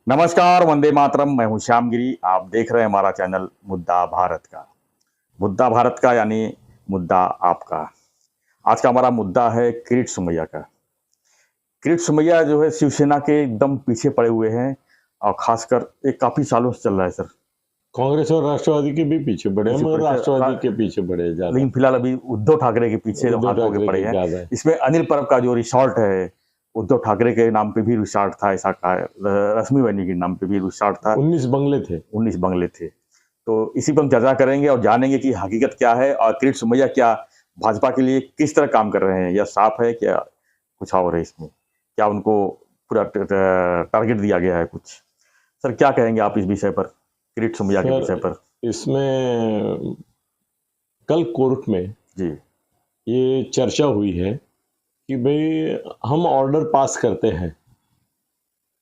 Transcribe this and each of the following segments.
नमस्कार, वंदे मातरम। मैं हूं श्याम गिरी। आप देख रहे हैं हमारा चैनल मुद्दा भारत का। मुद्दा भारत का यानी मुद्दा आपका। आज का हमारा मुद्दा है किरीट सोमैया का। किरीट सोमैया जो है शिवसेना के एकदम पीछे पड़े हुए हैं और खासकर ये काफी सालों से चल रहा है सर। कांग्रेस और राष्ट्रवादी के भी पीछे पड़े हैं, मगर राष्ट्रवादी के पीछे पड़े ज्यादा। लेकिन फिलहाल अभी उद्धव ठाकरे के पीछे उद्धव हाथ होके ठाकरे पड़े के हैं। ज्यादा है। इसमें अनिल परब का जो रिसॉर्ट है, उद्धव ठाकरे के नाम पे भी रिसॉर्ट था, ऐसा कहा रश्मि वैनी के नाम पे भी रिसॉर्ट था। 19 बंगले थे। 19 बंगले थे। तो इसी पर हम चर्चा करेंगे और जानेंगे कि हकीकत क्या है और किरीट सोमैया क्या भाजपा के लिए किस तरह काम कर रहे हैं, या साफ है क्या कुछ और है इसमें, क्या उनको पूरा टारगेट दिया गया है कुछ। सर क्या कहेंगे आप इस विषय पर, किरीट सोमैया के विषय पर? इसमें कल कोर्ट में जी ये चर्चा हुई है कि भाई हम ऑर्डर पास करते हैं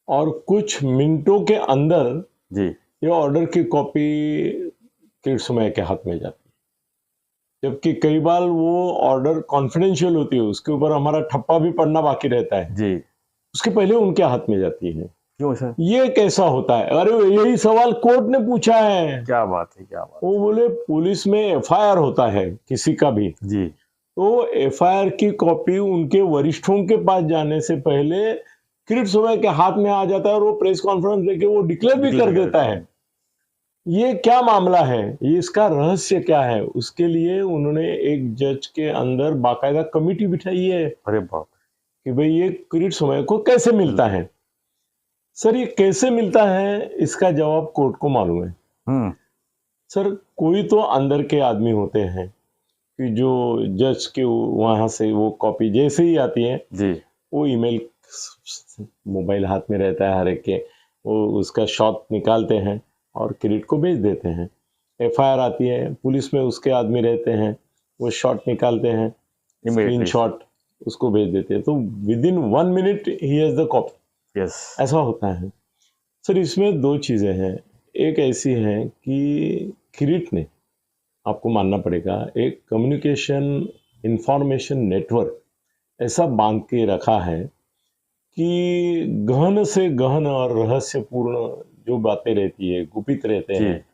और कुछ मिनटों के अंदर जी ये ऑर्डर की कॉपी किरीट सोमैया के हाथ में जाती है, जबकि कई बार वो ऑर्डर कॉन्फिडेंशियल होती है, उसके ऊपर हमारा ठप्पा भी पड़ना बाकी रहता है, जी। उसके पहले उनके हाथ में जाती है। क्यों सर? ये कैसा होता है? अरे यही सवाल कोर्ट ने पूछा है। क्या बात है, क्या बात। वो बोले पुलिस में एफआईआर होता है किसी का भी, जी तो एफआईआर की कॉपी उनके वरिष्ठों के पास जाने से पहले किरीट सोमैया के हाथ में आ जाता है और वो प्रेस कॉन्फ्रेंस लेके वो डिक्लेयर भी कर देता है। ये क्या मामला है, ये इसका रहस्य क्या है? उसके लिए उन्होंने एक जज के अंदर बाकायदा कमिटी बिठाई है। अरे बाप। कि भाई ये किरीट सोमैया को कैसे मिलता है। सर ये कैसे मिलता है, इसका जवाब कोर्ट को मालूम है। सर कोई तो अंदर के आदमी होते हैं कि जो जज के वहां से वो कॉपी जैसे ही आती है जी वो ईमेल, मोबाइल हाथ में रहता है हर एक के, वो उसका शॉट निकालते हैं और किरीट को भेज देते हैं। एफआईआर आती है, पुलिस में उसके आदमी रहते हैं, वो शॉट निकालते हैं, स्क्रीनशॉट उसको भेज देते हैं, तो with in 1 minute he has the copy. ऐसा होता है। सर इसमें दो चीजें हैं। एक ऐसी है कि किरीट ने, आपको मानना पड़ेगा, एक कम्युनिकेशन इंफॉर्मेशन नेटवर्क ऐसा बांध के रखा है कि गहन से गहन और रहस्यपूर्ण जो बातें रहती है, गुपित रहते हैं,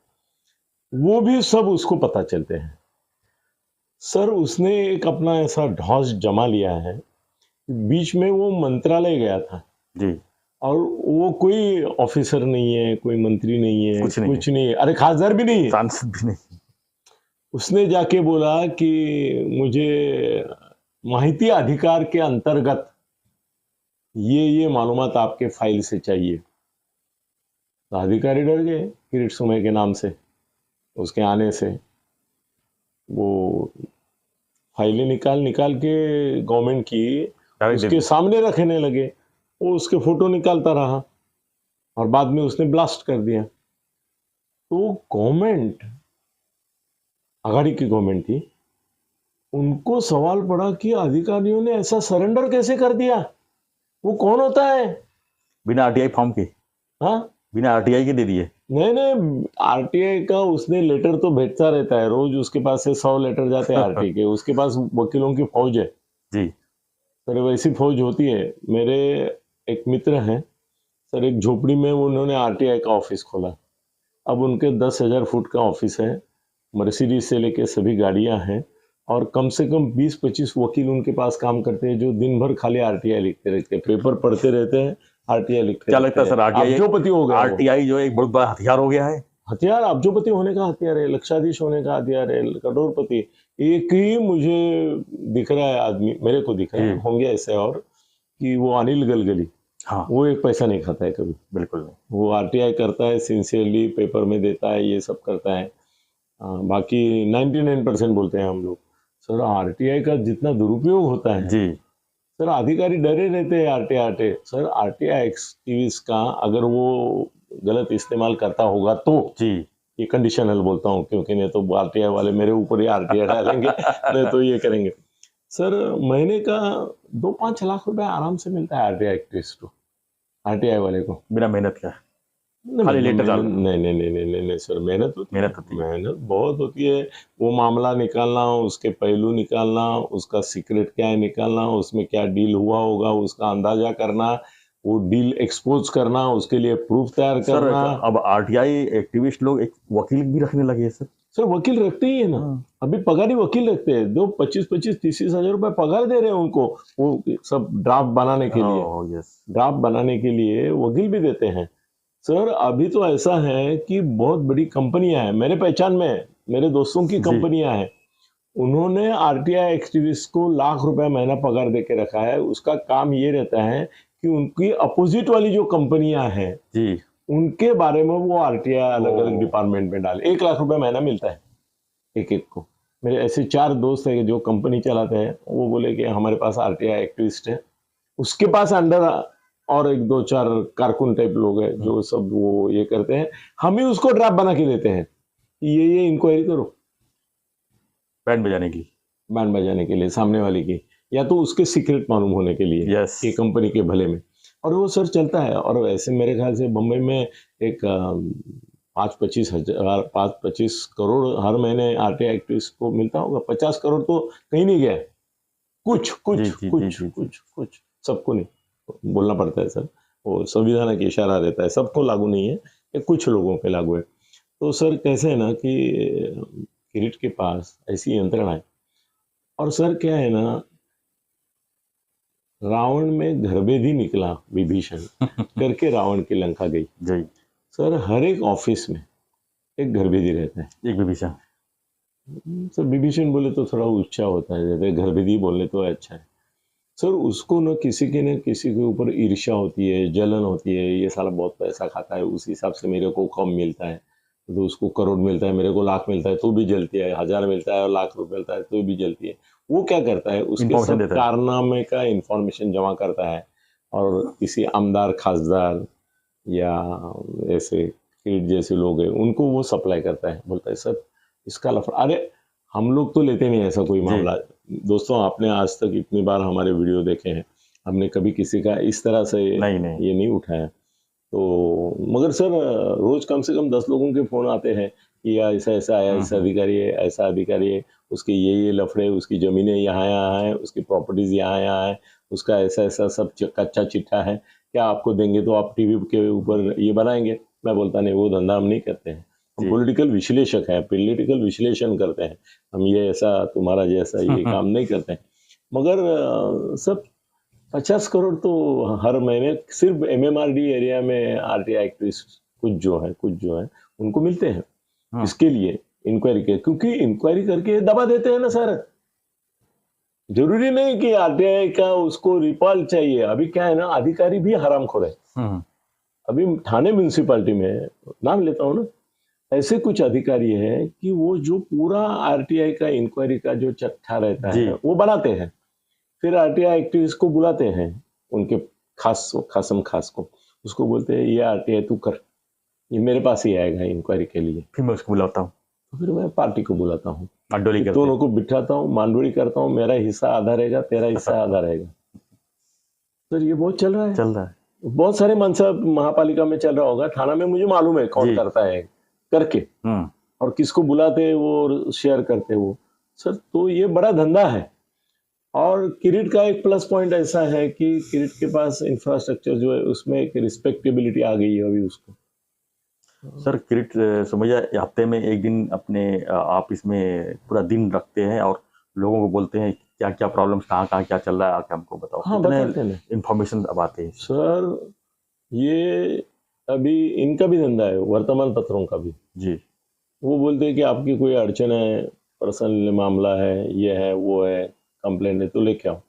वो भी सब उसको पता चलते हैं। सर उसने एक अपना ऐसा ढौस जमा लिया है। बीच में वो मंत्रालय गया था जी, और वो कोई ऑफिसर नहीं है, कोई मंत्री नहीं है, कुछ नहीं है, अरे खासदार भी नहीं है, सांसद भी नहीं। उसने जाके बोला कि मुझे माहिती अधिकार के अंतर्गत ये मालूमात आपके फाइल से चाहिए। तो अधिकारी डर गए किरीट सोमैया के नाम से, उसके आने से। वो फाइलें निकाल के गवर्नमेंट की उसके सामने रखने लगे। वो उसके फोटो निकालता रहा और बाद में उसने ब्लास्ट कर दिया। तो गवर्नमेंट, आघाड़ी की गवर्नमेंट थी, उनको सवाल पड़ा कि अधिकारियों ने ऐसा सरेंडर कैसे कर दिया, वो कौन होता है? बिना आरटीआई फॉर्म के? हाँ, बिना आरटीआई के दे दिए? नहीं, आरटीआई का उसने लेटर तो भेजता रहता है, रोज उसके पास से 100 लेटर जाते हैं आरटीआई के, उसके पास वकीलों की फौज है जी सर, वैसी फौज होती है। मेरे एक मित्र हैं सर, एक झोपड़ी में उन्होंने आरटीआई का ऑफिस खोला। अब उनके 10,000 फुट का ऑफिस है, मर्सिडीज से लेके सभी गाड़ियां हैं, और कम से कम 20-25 वकील उनके पास काम करते हैं, जो दिन भर खाली आरटीआई लिखते रहते हैं, पेपर पढ़ते रहते हैं, आरटीआई लिखते। क्या लगता है सर, अब्जोपति हो गया? आरटीआई जो एक बहुत बड़ा हथियार हो गया है। हथियार अब्जोपति होने का हथियार है, लक्षाधीश होने का हथियार है, करोड़पति। एक ही मुझे दिख रहा है आदमी, मेरे को दिख रहा है, होंगे ऐसे और, कि वो अनिल गलगली। हाँ, वो एक पैसा नहीं खाता है कभी, बिल्कुल नहीं। वो आरटीआई करता है सिंसियरली, पेपर में देता है, ये सब करता है। बाकी 99% बोलते हैं हम लोग। सर आरटीआई का जितना दुरुपयोग होता है जी सर, अधिकारी डरे रहते हैं आरटीआई सर, आरटीआई एक्टिविस्ट का अगर वो गलत इस्तेमाल करता होगा तो जी, ये कंडीशनल बोलता हूँ, क्योंकि नहीं तो आरटीआई वाले मेरे ऊपर ही आरटीआई डालेंगे, नहीं तो ये करेंगे। सर महीने का 2-5 लाख रुपए आराम से मिलता है आरटीआई एक्टिविस्ट को, आरटीआई वाले को, बिना मेहनत का। खाली लेटर डाल। नहीं सर, मेहनत होती है, मेहनत बहुत होती है। वो मामला निकालना, उसके पहलू निकालना, उसका सीक्रेट क्या है निकालना, उसमें क्या डील हुआ होगा उसका अंदाजा करना, वो डील एक्सपोज करना, उसके लिए प्रूफ तैयार सर करना। अब आरटीआई एक्टिविस्ट लोग एक वकील भी रखने लगे हैं सर। सर वकील रखते ही है ना, हाँ। अभी पगारी वकील रखते हैं, दो 25-25, 30-30 हजार रुपए पगार दे रहे हैं उनको, वो सब ड्राफ्ट बनाने के लिए, ओह यस। ड्राफ्ट बनाने के लिए वकील भी देते हैं। सर अभी तो ऐसा है कि बहुत बड़ी कंपनियां हैं, मेरे पहचान में है, मेरे दोस्तों की जी। कंपनियां हैं, उन्होंने आरटीआई एक्टिविस्ट को लाख रुपए महीना पगार दे के रखा है। उसका काम ये रहता है कि उनकी अपोजिट वाली जो कंपनियां हैं जी। उनके बारे में वो आरटीआई अलग अलग ओह। डिपार्टमेंट में डाले। 1 लाख रुपए महीना मिलता है एक एक को। मेरे ऐसे 4 दोस्त हैं जो कंपनी चलाते हैं, वो बोले कि हमारे पास आरटीआई एक्टिविस्ट है, उसके पास अंडर और 1-2-4 कारकुन टाइप लोग हैं जो सब वो ये करते हैं, हम ही उसको ड्राफ्ट बना के देते हैं, ये इंक्वायरी करो, बैंड बजाने की। बैंड बजाने के लिए सामने वाले की, या तो उसके सीक्रेट मालूम होने के लिए यस। कि कंपनी के भले में। और वो सर चलता है। और वैसे मेरे ख्याल से बम्बई में एक 5-25 करोड़ हर महीने आरटीआई एक्टिविस्ट को मिलता होगा। 50 करोड़ तो कहीं नहीं गया, कुछ कुछ जी, जी, कुछ जी, जी, जी। कुछ कुछ सबको नहीं बोलना पड़ता है सर, वो संविधान की इशारा रहता है, सबको लागू नहीं है, ये कुछ लोगों पे लागू है। तो सर कैसे है ना कि किरीट के पास ऐसी यंत्रणा है। और सर क्या है ना, रावण में गर्भेदी निकला विभीषण करके रावण की लंका गई। जी। सर हर एक ऑफिस में एक गर्भेदी रहता है। एक विभीषण। सर विभीषण बोले तो थोड़ा ऊंचा होता है, जैसे गर्भेदी बोलने तो अच्छा है। सर उसको न किसी के ऊपर ईर्ष्या होती है, जलन होती है, ये साला बहुत पैसा खाता है, उस हिसाब से मेरे को कम मिलता है, तो उसको करोड़ मिलता है, मेरे को लाख मिलता है तो भी जलती है, 1000 मिलता है और लाख रुपए मिलता है तो भी जलती है। वो क्या करता है, उसके Information सब देता है। कारनामे का इंफॉर्मेशन जमा करता है और किसी आमदार खासदार या ऐसे किरीट जैसे लोग हैं उनको वो सप्लाई करता है, बोलता है सर इसका लफड़ा। अरे हम लोग तो लेते नहीं ऐसा कोई जी। मामला। दोस्तों आपने आज तक इतनी बार हमारे वीडियो देखे हैं, हमने कभी किसी का इस तरह से नहीं, नहीं। ये नहीं उठाया। तो मगर सर रोज कम से कम 10 लोगों के फोन आते हैं कि यार ऐसा ऐसा आया, ऐसा अधिकारी है, ऐसा अधिकारी है, उसके ये लफड़े, उसकी जमीनें यहाँ यहाँ है, उसकी प्रॉपर्टीज यहाँ यहाँ है, उसका ऐसा ऐसा सब कच्चा चिट्ठा है, क्या आपको देंगे तो आप टीवी के ऊपर ये बनाएंगे। मैं बोलता नहीं, वो धंधा हम नहीं करते हैं, हम जी। पॉलिटिकल विश्लेषक हैं, पॉलिटिकल विश्लेषण करते हैं, हम ये ऐसा तुम्हारा जैसा ये काम नहीं करते हैं। मगर सब 50 करोड़ तो हर महीने सिर्फ एमएमआरडी एरिया में आरटीआई एक्टिविस्ट कुछ जो है उनको मिलते हैं। हाँ। इसके लिए इंक्वायरी के, क्योंकि इंक्वायरी करके दबा देते हैं ना सर। जरूरी नहीं कि आरटीआई का उसको रिकॉल चाहिए। अभी क्या है ना, अधिकारी भी हरामखोर है। हम्म। अभी ठाणे म्यूनिसिपालिटी में नाम लेता हूँ ना, ऐसे कुछ अधिकारी हैं कि वो जो पूरा आरटीआई का इंक्वायरी का जो चट्टा रहता जी। है वो बनाते हैं, फिर आरटीआई एक्टिविस्ट को बुलाते हैं, उनके खास को, उसको बोलते हैं ये आरटीआई तू कर, ये मेरे पास ही आएगा इंक्वायरी के लिए। फिर मैं उसको बुलाता हूँ, तो फिर मैं पार्टी को बुलाता हूँ, अड्डोली करते दोनों को बिठाता हूँ, मांडोड़ी करता हूँ, मेरा हिस्सा आधा रहेगा, तेरा हिस्सा आधा रहेगा। सर ये बहुत चल रहा है, चल रहा है। बहुत सारे मनसा महापालिका में चल रहा होगा, थाना में मुझे मालूम है कौन जी। करता है करके, हम्म। और किसको बुलाते हैं वो और शेयर करते हैं वो। सर तो ये बड़ा धंधा है। और किरीट का एक प्लस पॉइंट ऐसा है कि किरीट के पास इंफ्रास्ट्रक्चर जो है उसमें एक रिस्पेक्टेबिलिटी आ गई है अभी उसको। सर किरीट सुमैया हफ्ते में एक दिन अपने ऑफिस में पूरा दिन रखते हैं और लोगों को बोलते हैं क्या क्या प्रॉब्लम्स, कहाँ कहाँ क्या चल रहा है, आके हमको बताओ। हाँ बताते हैं इंफॉर्मेशन अब आते हैं सर। ये अभी इनका भी धंधा है, वर्तमान पत्रों का भी। जी। वो बोलते हैं कि आपकी कोई अड़चन है, पर्सनल मामला है, ये है वो है, कंप्लेंट है तो लेके आओ।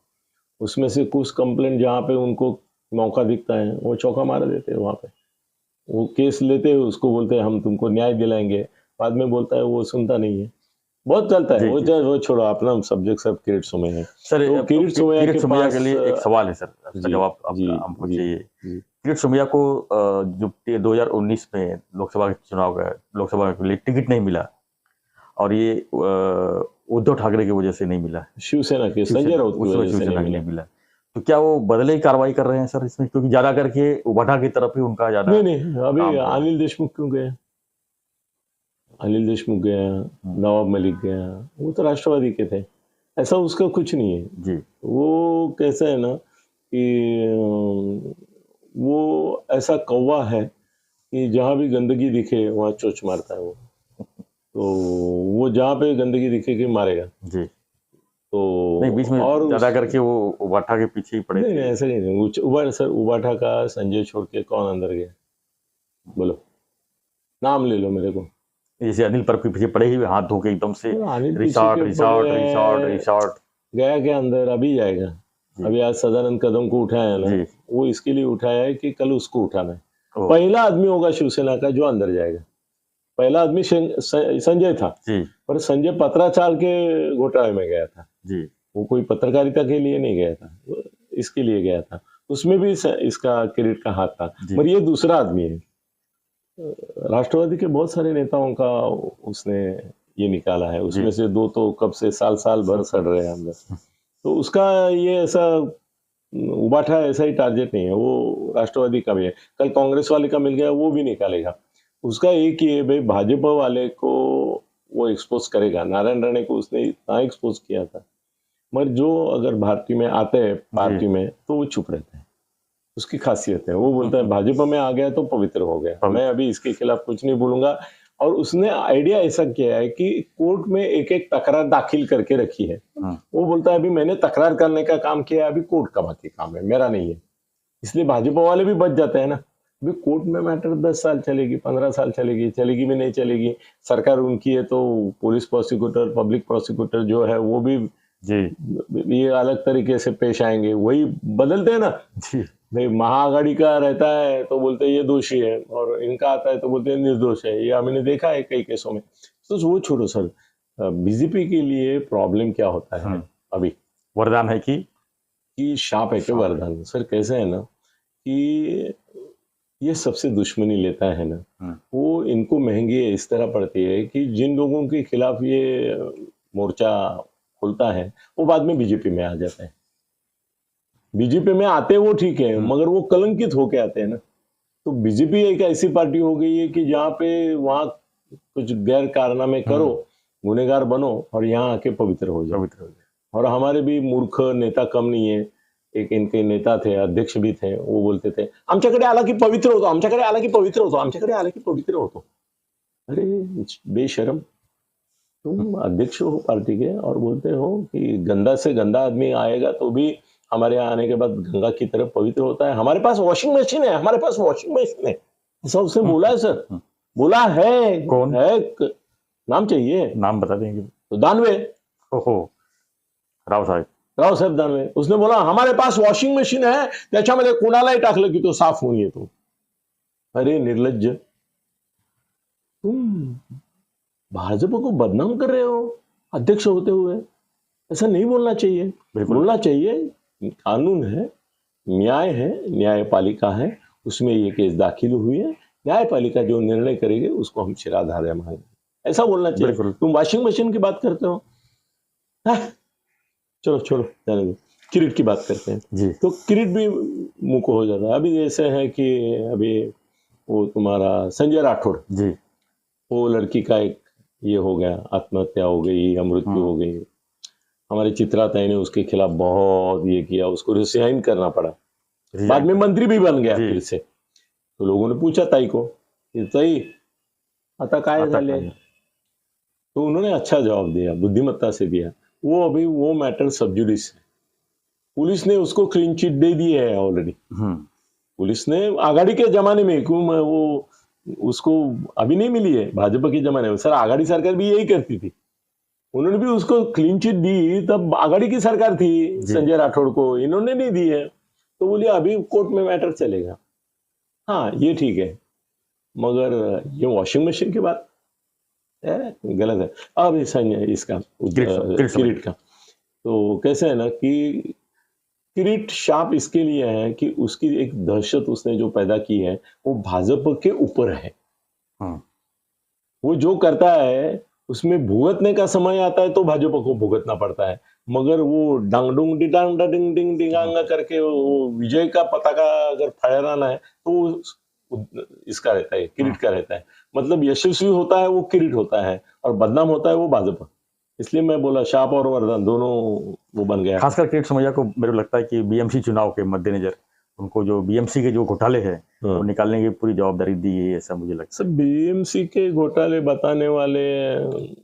उसमें से कुछ कंप्लेंट जहाँ पे उनको मौका दिखता है वो चौका मार देते हैं, वहाँ पे वो केस लेते हैं, उसको बोलते हैं हम तुमको न्याय दिलाएंगे, बाद में बोलता है वो सुनता नहीं है। बहुत चलता है। जी, वो जी। वो छोड़ो, अपना सब्जेक्ट सब किरीट सुमैया है। सर तो किरीट सुमैया किरीट के सुमैया पास के लिए एक सवाल है सर, इसका जी, जवाब जी, हमको जी, चाहिए। जी। किरीट सुमैया को जो 2019 में लोकसभा के लिए टिकट नहीं मिला और ये उद्धव ठाकरे की वजह से नहीं मिला, शिवसेना के संजय राउत की वजह से शिवसेना नहीं के मिला। नहीं मिला, तो क्या वो बदले ही कार्रवाई कर रहे हैं सर इसमें, क्योंकि ज्यादा करके वडा की तरफ ही उनका ज्यादा नहीं अभी काम है। अनिल देशमुख क्यों गए? अनिल देशमुख गया, नवाब मलिक गया, वो तो राष्ट्रवादी के थे, ऐसा उसका कुछ नहीं है। जी। वो कैसा है ना कि वो ऐसा कौवा है कि जहां भी गंदगी दिखे वहां चोंच मारता है वो। तो वो जहां पे गंदगी दिखेगी मारेगा। जी। तो नहीं, बीच में और ज्यादा करके वो उबाठा के पीछे ही पड़े नहीं थे। नहीं ऐसा नहीं सर उबाठा का संजय छोड़ के कौन अंदर गया बोलो, नाम ले लो मेरे को। जैसे अनिल परब के पीछे पड़े ही हुए हाथ धो के एकदम से अनिल पीछे रिसॉर्ट के रिसॉर्ट पड़े रिसॉर्ट हैं, रिसॉर्ट। गया क्या अंदर, अभी जाएगा। जी। अभी आज सदानंद कदम को उठाया है ना, जी। वो इसके लिए उठाया है कि कल उसको उठाना है। ओ, पहला आदमी होगा शिवसेना का जो अंदर जाएगा। पहला आदमी संजय था, जी पर संजय पत्राचार के घोटाले में गया था। जी वो कोई पत्रकारिता के लिए नहीं गया था, वो इसके लिए गया था। उसमें भी इसका किरीट का हाथ था। जी। पर ये दूसरा आदमी है। राष्ट्रवादी के बहुत सारे नेताओं का उसने ये निकाला है, उसमें से दो तो कब से साल साल भर सड़ रहे हैं अंदर। तो उसका ये ऐसा उबाठा ऐसा ही टारगेट नहीं है, वो राष्ट्रवादी का भी है। कल कांग्रेस वाले का मिल गया वो भी निकालेगा। उसका एक ही है भाई, भाजपा वाले को वो एक्सपोज करेगा। नारायण राणे को उसने इतना एक्सपोज किया था, मगर जो अगर भारतीय में आते हैं पार्टी में तो वो चुप रहते हैं। उसकी खासियत है, वो बोलता है भाजपा में आ गया तो पवित्र हो गया, मैं अभी इसके खिलाफ कुछ नहीं बोलूंगा। और उसने आइडिया ऐसा किया है कि कोर्ट में एक एक तकरार दाखिल करके रखी है। वो बोलता है अभी मैंने तकरार करने का काम किया है, अभी कोर्ट का बाकी काम है, मेरा नहीं है। इसलिए भाजपा वाले भी बच जाते हैं ना। अभी कोर्ट में मैटर 10 साल चलेगी, 15 साल चलेगी, चलेगी भी नहीं चलेगी, सरकार उनकी है तो पुलिस प्रोसिक्यूटर पब्लिक प्रोसिक्यूटर जो है वो भी जी ये अलग तरीके से पेश आएंगे, वही बदलते हैं ना जी। भाई महाआघाड़ी का रहता है तो बोलते हैं ये दोषी है, और इनका आता है तो बोलते हैं निर्दोष है। ये हमने देखा है कई केसों में। तो वो छोड़ो सर, बीजेपी के लिए प्रॉब्लम क्या होता है अभी, वरदान है कि शाप है कि वरदान। सर कैसे है ना कि ये सबसे दुश्मनी लेता है ना, वो इनको महंगी इस तरह पड़ती है कि जिन लोगों के खिलाफ ये मोर्चा खुलता है वो बाद में बीजेपी में आ जाता है। बीजेपी में आते वो ठीक है, मगर वो कलंकित होके आते हैं ना। तो बीजेपी एक ऐसी पार्टी हो गई है कि जहाँ पे वहां कुछ गैर कारनामे करो, गुनेगार बनो और यहाँ आके पवित्र हो जाओ। और हमारे भी मूर्ख नेता कम नहीं है। एक इनके नेता थे, अध्यक्ष भी थे, वो बोलते थे आमच्याकडे आला की पवित्र होतो, आमच्याकडे आला की पवित्र होतो, आमच्याकडे आला की पवित्र होतो। अरे बेशरम, तुम अध्यक्ष हो पार्टी के और बोलते हो कि गंदा से गंदा आदमी आएगा तो भी हमारे यहाँ आने के बाद गंगा की तरफ पवित्र होता है। हमारे पास वॉशिंग मशीन है, हमारे पास वॉशिंग मशीन है, ऐसा उसने बोला है सर। बोला है, कौन है नाम चाहिए, नाम बता देंगे तो दानवे, ओहो राव साहेब दानवे। उसने बोला हमारे पास वॉशिंग मशीन है, त्याच्यामध्ये कुणालाही टाकलं की तो साफ होऊन येतो। अरे निर्लज्ज, तुम भाजपा को बदनाम कर रहे हो अध्यक्ष होते हुए। ऐसा नहीं बोलना चाहिए। बोलना चाहिए कानून है, न्याय है, न्यायपालिका है, उसमें ये केस दाखिल हुई है, न्यायपालिका जो निर्णय करेगी उसको हम शिराधार्य मानेंगे, ऐसा बोलना चाहिए। तुम वॉशिंग मशीन की बात करते हो। चलो छोड़ो, जाने दो, किरीट की बात करते हैं जी। तो किरीट भी मुंह को हो जाता है। अभी ऐसे है कि अभी वो तुम्हारा संजय राठौड़ जी, वो लड़की का एक ये हो गया, आत्महत्या हो गई या मृत्यु हो गई। हमारे चित्रा ताई ने उसके खिलाफ बहुत ये किया, उसको रिजाइन करना पड़ा, बाद में मंत्री भी बन गया फिर से। तो लोगों ने पूछा ताई को कि ताई आता काय झाले, तो उन्होंने अच्छा जवाब दिया, बुद्धिमत्ता से दिया। वो अभी वो मैटर सबजुडिस है, पुलिस ने उसको क्लीन चिट दे दी है ऑलरेडी। पुलिस ने आघाड़ी के जमाने में वो उसको अभी नहीं मिली है, भाजपा के जमाने में सर आघाड़ी सरकार भी यही करती थी, उन्होंने भी उसको क्लीन चिट दी, तब आघाड़ी की सरकार थी संजय राठौड़ को, इन्होंने नहीं दी है। तो बोलिए अभी कोर्ट में मैटर चलेगा। हाँ ये ठीक है, मगर ये वॉशिंग मशीन की बात गलत है। अब इसका किरीट का तो कैसे है ना कि किरीट शाप इसके लिए है कि उसकी एक दहशत उसने जो पैदा की है वो भाजपा के ऊपर है। वो जो करता है उसमें भुगतने का समय आता है तो भाजपा को भुगतना पड़ता है, मगर वो डांगडुंग डिडांग डिंग डिंग डिंगांगा करके वो विजय का पताका अगर फहराना है तो इसका रहता है, किरीट का रहता है। मतलब यशस्वी होता है वो किरीट होता है और बदनाम होता है वो भाजपा। इसलिए मैं बोला शाप और वरदान दोनों वो बन गया। खासकर किरीट सोमैया को मेरे को लगता है कि बीएमसी चुनाव के मद्देनजर उनको जो बीएमसी के जो घोटाले हैं वो निकालने की पूरी जवाबदारी दी है, ऐसा मुझे लगता सब बीएमसी के घोटाले बताने वाले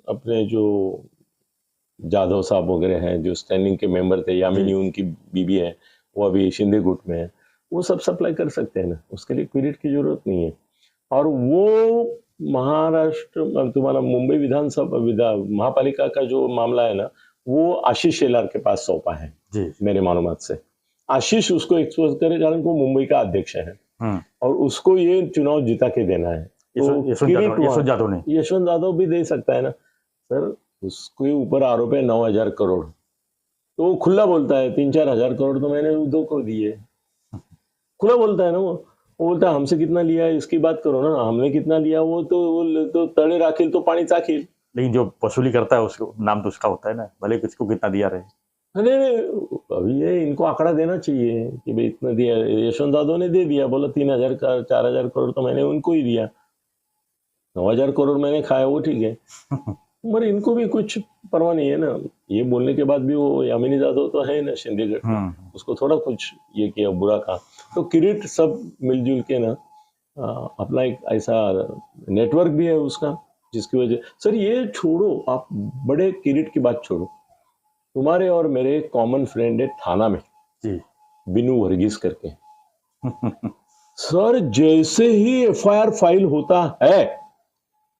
अपने जो जाधव साहब वगैरह हैं, जो स्टैंडिंग के मेंबर थे, यामिनी उनकी बीबी है, वो अभी शिंदे गुट में है, वो सब सप्लाई कर सकते हैं ना, उसके लिए क्रेडिट की जरूरत नहीं है। और वो महाराष्ट्र तुम्हारा मुंबई महापालिका का जो मामला है ना, वो आशीष शेलार के पास सौंपा है जी। मेरे मालूमात से। आशीष उसको एक्सपोज करे, कारण वो मुंबई का अध्यक्ष है और उसको ये चुनाव जिता के देना है। तो यशवंत यादव भी दे सकता है ना सर, उसके ऊपर आरोप है 9,000 करोड़, तो वो खुला बोलता है 3-4 हजार करोड़ तो मैंने उद्धव को दिए, खुला बोलता है ना। वो बोलता है हमसे कितना लिया है इसकी बात करो ना, हमने कितना लिया वो तो तड़े राखिल तो पानी चाखिल। लेकिन जो वसूली करता है उसको नाम तो उसका होता है ना, भले किसको कितना दिया रहे। अरे अभी ये इनको आंकड़ा देना चाहिए कि भाई इतना दिया। यशवंत यादव ने दे दिया, बोला 3,000 का 4,000 करोड़ तो मैंने उनको ही दिया, 9,000 करोड़ मैंने खाया, वो ठीक है। मगर इनको भी कुछ परवाह नहीं है ना, ये बोलने के बाद भी वो यामिनी यादव तो है ना चंडीगढ़, उसको थोड़ा कुछ ये किया बुरा कहा। तो किरीट सब मिलजुल के ना अपना एक ऐसा नेटवर्क भी है उसका, जिसकी वजह सर ये छोड़ो, आप बड़े किरीट की बात छोड़ो, तुम्हारे और मेरे कॉमन फ्रेंड है थाना में जी, बिनू वर्गीस करके। सर जैसे ही एफआईआर फाइल होता है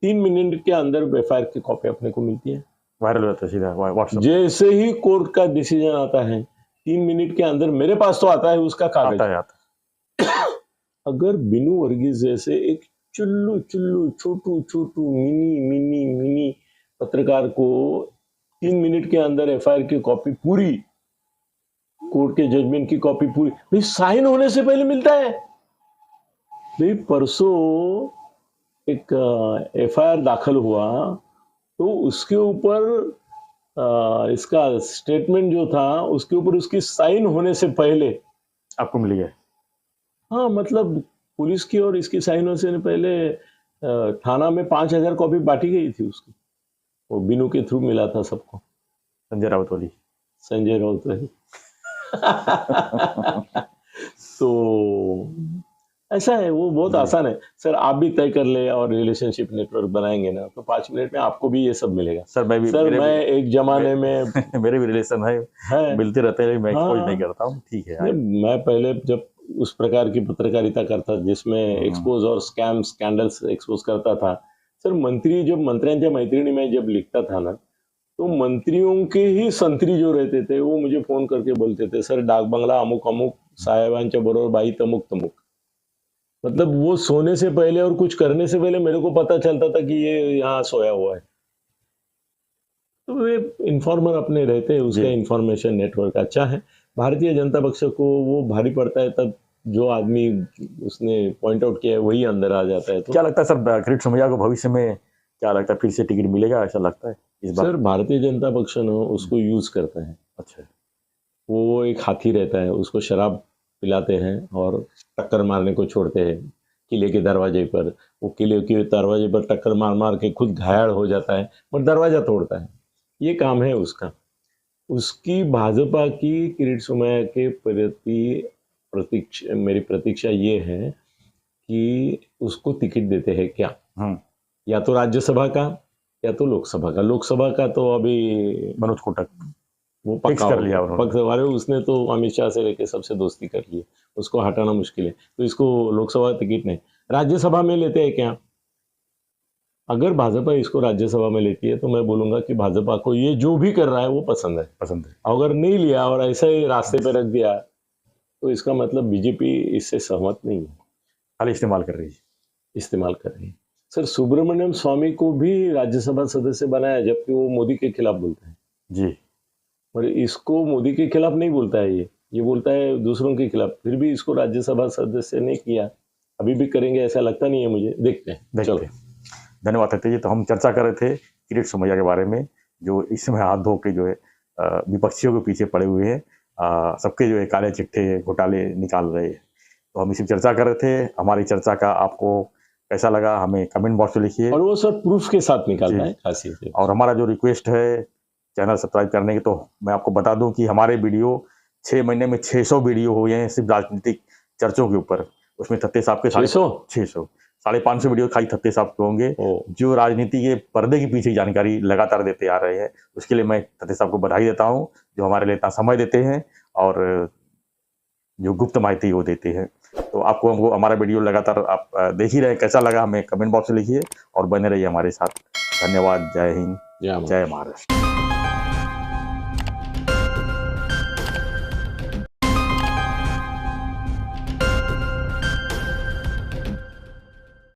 3 मिनट के अंदर एफआईआर की कॉपी अपने को मिलती है, वायरल होता है सीधा व्हाट्सएप। जैसे ही कोर्ट का डिसीजन आता है 3 मिनट के अंदर मेरे पास तो आता है उसका कागज। आता। अगर बिनू वर्गीस जैसे एक चुल्लू छोटू मिनी पत्रकार को 3 मिनट के अंदर एफआईआर की कॉपी पूरी, कोर्ट के जजमेंट की कॉपी पूरी, भाई साइन होने से पहले मिलता है। भाई परसों एक एफआईआर दाखिल हुआ तो उसके ऊपर इसका स्टेटमेंट जो था उसके ऊपर उसकी साइन होने से पहले आपको मिल गया। हाँ, मतलब पुलिस की और इसकी साइन होने से पहले थाना में 5,000 कॉपी बांटी गई थी उसकी, वो बिनू के थ्रू मिला था सबको। संजय राउत वाली तो ऐसा है, वो बहुत आसान है सर। आप भी तय कर ले और रिलेशनशिप नेटवर्क बनाएंगे ना तो 5 मिनट में आपको भी ये सब मिलेगा। सर मैं एक जमाने में मेरे भी रिलेशन है, मिलते रहते हैं, मैं एक्सपोज नहीं करता हूँ, ठीक है। मैं पहले जब उस प्रकार की पत्रकारिता करता जिसमें एक्सपोज और स्कैंडल्स एक्सपोज करता था सर, मंत्र्यांच्या मैत्रिणी में जब लिखता था ना, तो मंत्रियों के ही संत्री जो रहते थे वो मुझे फोन करके बोलते थे सर डाक बंगला अमुक अमुक साहेबांच्या बरोबर बाई तमुक तमुक। मतलब वो सोने से पहले और कुछ करने से पहले मेरे को पता चलता था कि ये यहाँ सोया हुआ है। तो वे इन्फॉर्मर अपने रहते हैं, उसका इन्फॉर्मेशन नेटवर्क अच्छा है। भारतीय जनता पक्ष को वो भारी पड़ता है तब जो आदमी उसने पॉइंट आउट किया है वही अंदर आ जाता है। तो क्या लगता है सर किरीट सोमैया को भविष्य में क्या लगता है फिर से टिकट मिलेगा, ऐसा लगता है इस बार? सर भारतीय जनता पक्ष ना उसको यूज करता है। अच्छा, वो एक हाथी रहता है, उसको शराब पिलाते हैं और टक्कर मारने को छोड़ते हैं किले के दरवाजे पर। वो किले के दरवाजे पर टक्कर मार मार के खुद घायल हो जाता है और दरवाजा तोड़ता है, ये काम है उसका। उसकी भाजपा की किरीट सोमैया के प्रति मेरी प्रतीक्षा ये है कि उसको टिकट देते हैं क्या, या तो राज्यसभा का या तो लोकसभा का। लोकसभा का तो अभी मनोज कोटक वो पक्का कर लिया उन्होंने, उसने तो अमित शाह से लेके सबसे दोस्ती कर ली, उसको हटाना मुश्किल है। तो इसको लोकसभा टिकट नहीं, राज्यसभा में लेते हैं क्या? अगर भाजपा इसको राज्यसभा में लेती है तो मैं बोलूंगा कि भाजपा को ये जो भी कर रहा है वो पसंद है। अगर नहीं लिया और ऐसे ही रास्ते पे रख दिया तो इसका मतलब बीजेपी इससे सहमत नहीं है, खाली इस्तेमाल कर रही है। सर सुब्रमण्यम स्वामी को भी राज्यसभा सदस्य बनाया जबकि वो मोदी के खिलाफ बोलता है जी, और इसको मोदी के खिलाफ नहीं बोलता है, ये बोलता है दूसरों के खिलाफ, फिर भी इसको राज्यसभा सदस्य नहीं किया। अभी भी करेंगे ऐसा लगता नहीं है मुझे, देखते हैं। चलो, धन्यवाद सत्य जी। तो हम चर्चा कर रहे थे किरीट सोमैया के बारे में, जो इस समय हाथ धो के जो है विपक्षियों के पीछे पड़े हुए हैं, सबके जो है काले चिट्ठे घोटाले निकाल रहे हैं। तो हम इसी चर्चा कर रहे थे। हमारी चर्चा का आपको कैसा लगा हमें कमेंट बॉक्स में लिखिए, और वो सर प्रूफ के साथ निकालना है खासियत है। और हमारा जो रिक्वेस्ट है चैनल सब्सक्राइब करने की, तो मैं आपको बता दूं कि हमारे वीडियो 6 महीने में 600 वीडियो हुए हैं सिर्फ राजनीतिक चर्चों के ऊपर, उसमें थत्ते साहब के 600 550 वीडियो खाली थत्ते साहब के होंगे, जो राजनीति के पर्दे के पीछे जानकारी लगातार देते आ रहे हैं। उसके लिए मैं थत्ते साहब को बधाई देता हूँ, जो हमारे लिए इतना समय देते हैं और जो गुप्त माहिती वो देते हैं। तो आपको हमको हमारा वीडियो लगातार आप देख ही रहे, कैसा लगा हमें कमेंट बॉक्स में लिखिए और बने रहिए हमारे साथ। धन्यवाद। जय हिंद, जय महाराष्ट्र।